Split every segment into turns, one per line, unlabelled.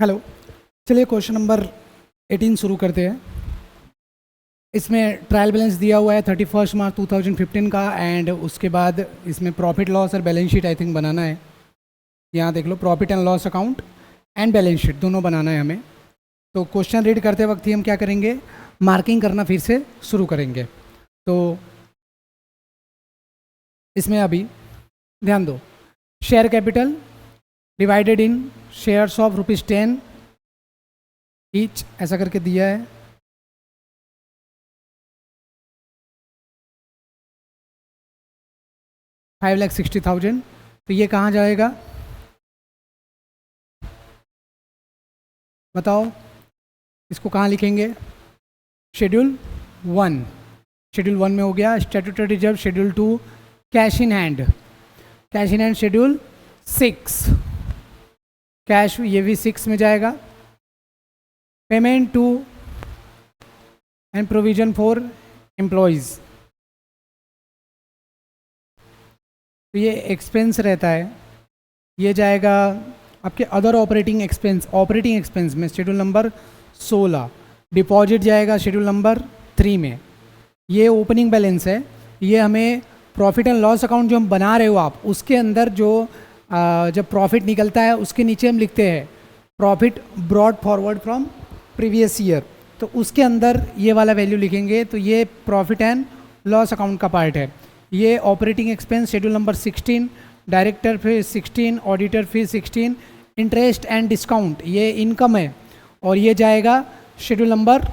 Hello. चलिए question number 18 शुरू करते हैं। इसमें ट्रायल बैलेंस दिया हुआ है 31 मार्च 2015 का, एंड उसके बाद इसमें प्रॉफिट लॉस और बैलेंस शीट आई थिंक बनाना है। यहाँ देख लो, profit and loss account and balance sheet दोनों बनाना है हमें। तो क्वेश्चन रीड करते वक्त ही हम क्या करेंगे, मार्किंग करना फिर से शुरू करेंगे। तो इसमें अभी ध्यान दो, share capital divided in shares of ₹10 each, ऐसा करके दिया है। $5,60,000। तो ये कहाँ जाएगा बताओ, इसको कहाँ लिखेंगे? शेड्यूल 1। शेड्यूल 1 में हो गया statutory reserve. Schedule 2 cash in hand. Cash in hand schedule 6, cash ये भी 6 में जाएगा। Payment to and provision for employees, तो ये एक्सपेंस रहता है, ये जाएगा आपके other operating expense. Operating expense में शेड्यूल नंबर 16। डिपॉजिट जाएगा शेड्यूल नंबर 3 में। ये ओपनिंग बैलेंस है, ये हमें प्रॉफिट एंड लॉस अकाउंट जो हम बना रहे हो आप, उसके अंदर जो जब प्रॉफिट निकलता है उसके नीचे हम लिखते हैं profit brought forward from previous year, तो उसके अंदर ये वाला वैल्यू लिखेंगे। तो ये प्रॉफिट एंड लॉस अकाउंट का पार्ट है। ये operating expense schedule number 16, director fees 16, auditor fees 16, interest and discount ये इनकम है, और ये जाएगा शेड्यूल नंबर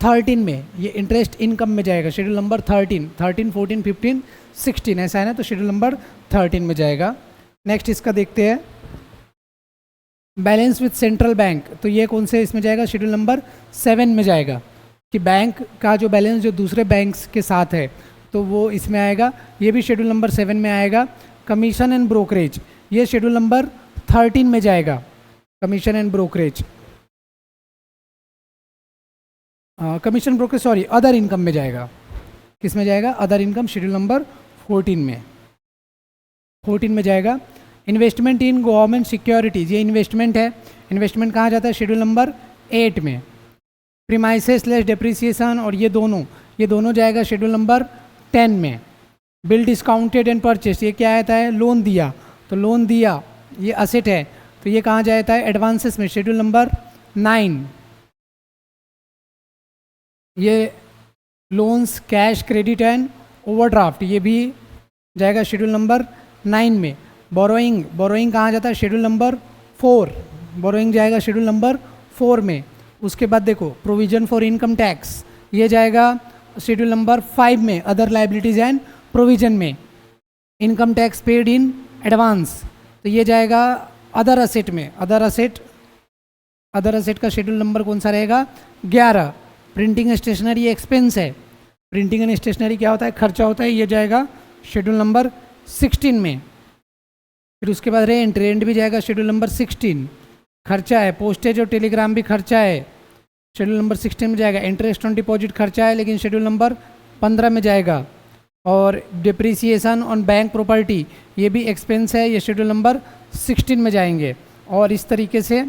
13 में। ये इंटरेस्ट इनकम में जाएगा शेड्यूल नंबर 13, 14, 15, 16 ऐसा है ना, तो शेड्यूल नंबर 13 में जाएगा। नेक्स्ट इसका देखते हैं, बैलेंस विथ सेंट्रल बैंक। तो ये कौन से इसमें जाएगा? शेड्यूल नंबर 7 में जाएगा, कि बैंक का जो बैलेंस जो दूसरे बैंक्स के साथ है तो वो इसमें आएगा। ये भी शेड्यूल नंबर 7 में आएगा। कमीशन एंड ब्रोकरेज ये शेड्यूल नंबर 13 में जाएगा। Commission and brokerage, commission brokerage sorry other income में जाएगा। किस में जाएगा? अदर इनकम शेड्यूल नंबर 14 में। 14 में जाएगा। इन्वेस्टमेंट इन गवर्नमेंट सिक्योरिटीज, ये इन्वेस्टमेंट है। इन्वेस्टमेंट कहाँ जाता है? शेड्यूल नंबर 8 में। प्रीमाइसेस लेस डेप्रिसिएशन और ये दोनों जाएगा शेड्यूल नंबर 10 में। बिल डिस्काउंटेड एंड परचेस, ये क्या आता है? लोन दिया, तो लोन दिया ये असेट है, तो ये कहाँ जाता है? एडवांसेस में शेड्यूल नंबर 9। ये loans cash credit and overdraft ये भी जाएगा शेड्यूल नंबर 9 में। बोरोइंग कहाँ जाता है? Schedule number 4। बोरोइंग जाएगा शेड्यूल नंबर 4 में। उसके बाद देखो प्रोविजन फॉर इनकम टैक्स ये जाएगा शेड्यूल नंबर 5 में। अदर लाइबिलिटीज एंड प्रोविजन में income tax paid in advance, तो ये जाएगा अदर असेट में। अदर असेट का शेड्यूल नंबर कौन सा रहेगा? 11। प्रिंटिंग स्टेशनरी एक्सपेंस है। प्रिंटिंग एंड स्टेशनरी क्या होता है? खर्चा होता है, ये जाएगा शेड्यूल नंबर 16 में। फिर उसके बाद रेंट भी जाएगा शेड्यूल नंबर 16। खर्चा है, पोस्टेज और टेलीग्राम भी खर्चा है, शेड्यूल नंबर 16 में जाएगा। इंटरेस्ट ऑन डिपॉजिट खर्चा है, लेकिन शेड्यूल नंबर 15 में जाएगा। और डिप्रिसिएशन ऑन बैंक प्रॉपर्टी ये भी एक्सपेंस है, ये शेड्यूल नंबर 16 में जाएंगे। और इस तरीके से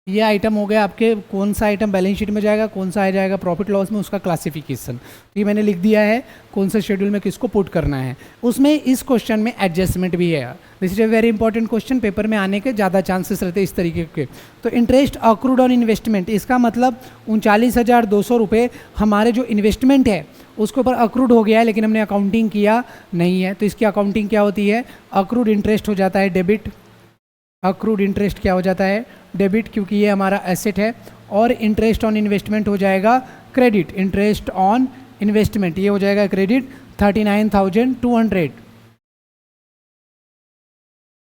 ये आइटम हो गया आपके, कौन सा आइटम बैलेंस शीट में जाएगा, कौन सा आ जाएगा प्रॉफिट लॉस में, उसका क्लासिफिकेशन। तो ये मैंने लिख दिया है कौन से शेड्यूल में किसको पुट करना है। उसमें इस क्वेश्चन में एडजस्टमेंट भी है। This is a very important question, paper में आने के ज़्यादा चांसेस रहते हैं इस तरीके के। तो इंटरेस्ट अक्रूड ऑन इन्वेस्टमेंट, इसका मतलब 39,200 रुपये हमारे जो इन्वेस्टमेंट है उसके ऊपर अक्रूड हो गया है, लेकिन हमने अकाउंटिंग किया नहीं है। तो इसकी अकाउंटिंग क्या होती है? अक्रूड इंटरेस्ट हो जाता है डेबिट। अक्रूड इंटरेस्ट क्या हो जाता है? डेबिट, क्योंकि ये हमारा एसेट है। और इंटरेस्ट ऑन इन्वेस्टमेंट हो जाएगा क्रेडिट। इंटरेस्ट ऑन इन्वेस्टमेंट ये हो जाएगा क्रेडिट 39,200।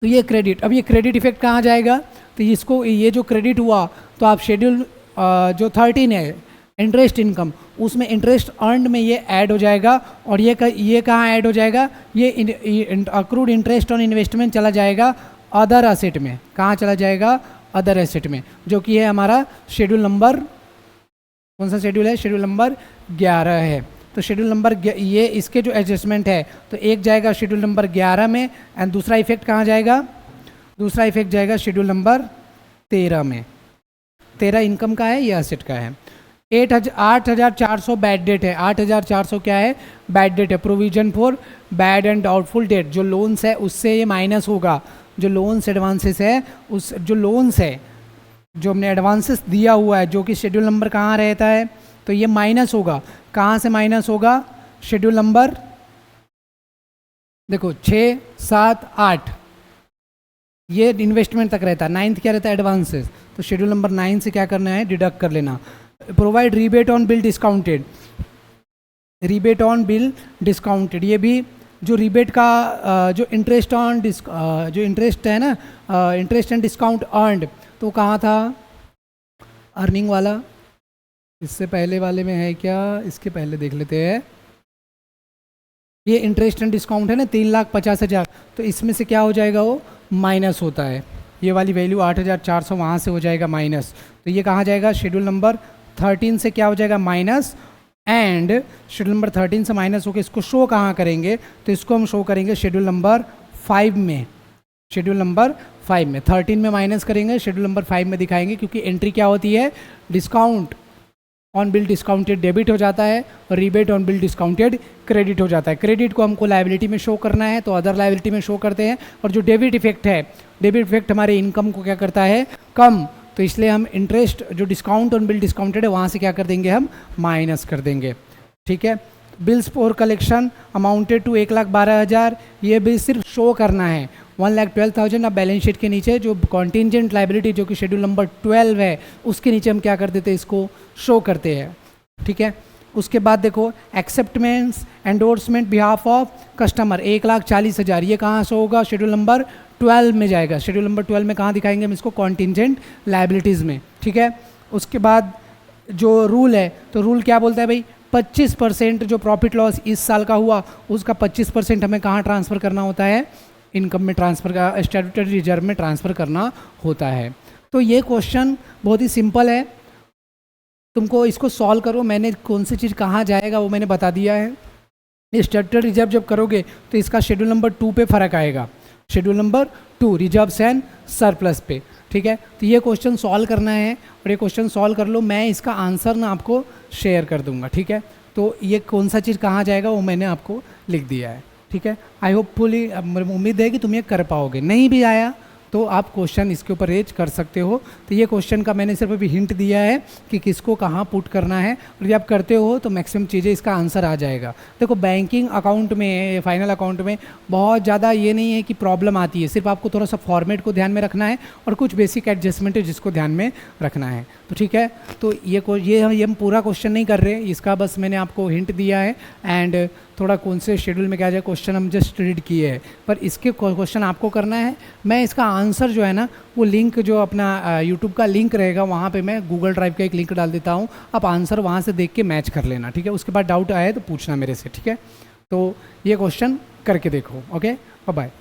तो ये क्रेडिट। अब ये क्रेडिट इफेक्ट कहाँ जाएगा? तो इसको ये जो क्रेडिट हुआ, तो आप शेड्यूल जो 13 है इंटरेस्ट इनकम, उसमें इंटरेस्ट अर्नड में ये ऐड हो जाएगा। और ये कहाँ ऐड हो जाएगा? ये अक्रूड इंटरेस्ट ऑन इन्वेस्टमेंट चला जाएगा अदर एसेट में। कहाँ चला जाएगा? अदर एसेट में, जो कि है हमारा शेड्यूल नंबर, कौन सा शेड्यूल है? शेड्यूल नंबर 11 है। तो शेड्यूल नंबर ये इसके जो एडजस्टमेंट है, तो एक जाएगा शेड्यूल नंबर 11 में, एंड दूसरा इफेक्ट कहाँ जाएगा? दूसरा इफेक्ट जाएगा शेड्यूल नंबर 13 में। 13 इनकम का है, ये असेट का है। 8,400 बैड डेट है। 8,400 क्या है? बैड डेट है। Provision for bad and doubtful debt, जो लोन्स है उससे ये माइनस होगा। जो लोन्स एडवांसेस है, उस जो लोन्स है जो हमने एडवांसेस दिया हुआ है, जो कि शेड्यूल नंबर कहाँ रहता है, तो ये माइनस होगा। कहाँ से माइनस होगा? शेड्यूल नंबर देखो 6, 7, 8 ये इन्वेस्टमेंट तक रहता है। 9th क्या रहता है? एडवांसेस। तो शेड्यूल नंबर 9 से क्या करना है? डिडक्ट कर लेना। Provide rebate on bill discounted. Rebate on bill discounted, ये भी जो रीबेट का जो इंटरेस्ट ऑन जो इंटरेस्ट है ना, इंटरेस्ट एंड डिस्काउंट अर्नड, तो कहाँ था? अर्निंग वाला। इससे पहले वाले में है क्या? इसके पहले देख लेते हैं। ये इंटरेस्ट एंड डिस्काउंट है ना, 3,50,000, तो इसमें से क्या हो जाएगा? वो माइनस होता है। ये वाली वैल्यू 8,400 वहाँ से हो जाएगा माइनस। तो ये कहाँ जाएगा? शेड्यूल नंबर 13 से क्या हो जाएगा? माइनस। एंड शेड्यूल नंबर 13 से माइनस होकर इसको शो कहाँ करेंगे? तो इसको हम शो करेंगे शेड्यूल नंबर 5 में। शेड्यूल नंबर 5 में 13 में माइनस करेंगे, शेड्यूल नंबर 5 में दिखाएंगे, क्योंकि एंट्री क्या होती है? Discount on bill discounted debit हो जाता है और rebate on bill discounted credit हो जाता है। क्रेडिट को हमको लायबिलिटी में शो करना है तो अदर लायबिलिटी में शो करते हैं, और जो डेबिट इफेक्ट है, डेबिट इफेक्ट हमारे इनकम को क्या करता है? कम। तो इसलिए हम इंटरेस्ट जो डिस्काउंट ऑन बिल डिस्काउंटेड है वहाँ से क्या कर देंगे? हम माइनस कर देंगे। ठीक है। Bills for collection amounted to 1,12,000, ये बिल सिर्फ शो करना है। 1,12,000 अब बैलेंस शीट के नीचे जो कॉन्टिजेंट लाइबिलिटी जो कि शेड्यूल नंबर 12 है, उसके नीचे हम क्या कर देते हैं? इसको शो करते हैं। ठीक है। उसके बाद देखो एक्सेप्टमेंट्स एंडोर्समेंट बिहाफ ऑफ कस्टमर 1,40,000, ये कहाँ से होगा? शेड्यूल नंबर 12 में जाएगा। शेड्यूल नंबर 12 में कहाँ दिखाएंगे हम इसको? कॉन्टिजेंट लाइबिलिटीज़ में। ठीक है। उसके बाद जो रूल है, तो रूल क्या बोलता है भाई? 25% जो प्रॉफिट लॉस इस साल का हुआ उसका 25% हमें कहाँ ट्रांसफ़र करना होता है? इनकम में ट्रांसफ़र का, स्टैट्यूटरी रिजर्व में ट्रांसफ़र करना होता है। तो ये क्वेश्चन बहुत ही सिंपल है, तुमको इसको सॉल्व करो। मैंने कौन सी चीज़ कहाँ जाएगा वो मैंने बता दिया है। ये स्टैट्यूटरी रिजर्व जब करोगे तो इसका शेड्यूल नंबर 2 पे फ़र्क आएगा। Schedule number 2 reserves and surplus पे। ठीक है। तो ये क्वेश्चन सॉल्व करना है और ये क्वेश्चन सॉल्व कर लो, मैं इसका आंसर ना आपको शेयर कर दूंगा। ठीक है। तो ये कौन सा चीज़ कहाँ जाएगा वो मैंने आपको लिख दिया है। ठीक है। आई होपफुली उम्मीद है कि तुम ये कर पाओगे। नहीं भी आया तो आप क्वेश्चन इसके ऊपर रेज कर सकते हो। तो ये क्वेश्चन का मैंने सिर्फ अभी हिंट दिया है कि किसको कहाँ पुट करना है, और जब आप करते हो तो मैक्सिमम चीज़ें इसका आंसर आ जाएगा। देखो बैंकिंग अकाउंट में, फाइनल अकाउंट में बहुत ज़्यादा ये नहीं है कि प्रॉब्लम आती है, सिर्फ आपको थोड़ा सा फॉर्मेट को ध्यान में रखना है और कुछ बेसिक एडजस्टमेंट है जिसको ध्यान में रखना है। तो ठीक है। तो ये हम पूरा क्वेश्चन नहीं कर रहे, इसका बस मैंने आपको हिंट दिया है। एंड थोड़ा कौन से शेड्यूल में क्या जाए क्वेश्चन हम जस्ट रीड किए हैं, पर इसके क्वेश्चन आपको करना है। मैं इसका आंसर जो है ना, वो लिंक जो अपना यूट्यूब का लिंक रहेगा वहाँ पे मैं गूगल ड्राइव का एक लिंक डाल देता हूँ, आप आंसर वहाँ से देख के मैच कर लेना। ठीक है। उसके बाद डाउट आए तो पूछना मेरे से। ठीक है। तो ये क्वेश्चन करके देखो। Okay, bye bye.